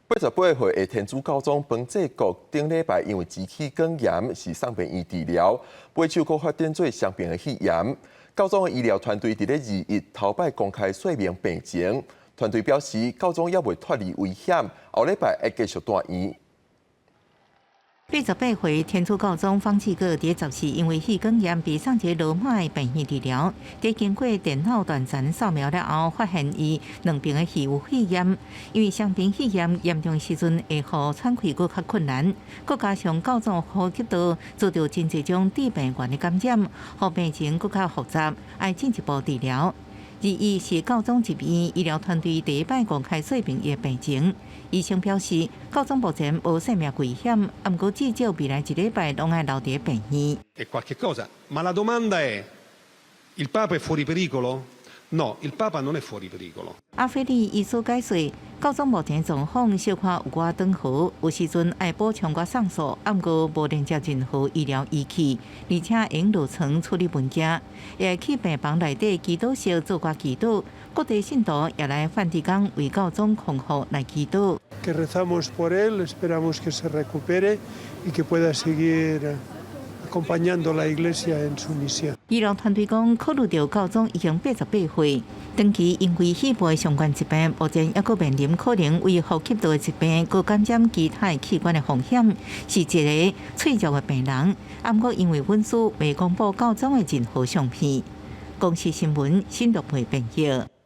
88岁的天主教宗彭济国顶礼拜因为支气管炎是送病院治疗，背手佫发展做双边的肺炎。教宗的医疗团队伫咧2日头摆公开说明病情，团队表示教宗还未脱离危险，后礼拜会继续住院。88岁天主教宗方济各伫10时因为气管炎被送至罗马的病院治疗，伫经过电脑断层扫描了后，发现伊两边的肺有肺炎。因为双边肺炎严重时阵会互喘气佫较困难，佫加上教宗呼吸道遭到真侪种致病源的感染，互病情佫较复杂，要进一步治疗。2日是教宗入院，医疗团队第一摆公开说明伊的病情。医生表示，教宗目前无生命危险，不过至少未来1礼拜拢爱留伫病院。È qualche cosa, ma la domanda è: il Papa è fuori pericolo? No, il Papa non è fuori pericolo. 阿菲利医师解释，教宗目前状况小可有寡长好，有时阵爱补充寡上素，不过无连接任何医疗仪器，而且用落床处理物件，也会去病房内底祈祷室做寡祈祷。各地信徒也来梵蒂冈为教宗康复来祈祷。Que rezamos por él, esperamos que se recupere y que pueda seguir acompañando la Iglesia en su misión. 医疗团队讲，考虑到教宗已经88岁，长期因为肺部相关疾病，目前还佫面临可能为呼吸道的疾病佫感染其他器官的风险，是一个脆弱的病人。不过因为文书未公布教宗的任何相片。公视新闻新竹培编译。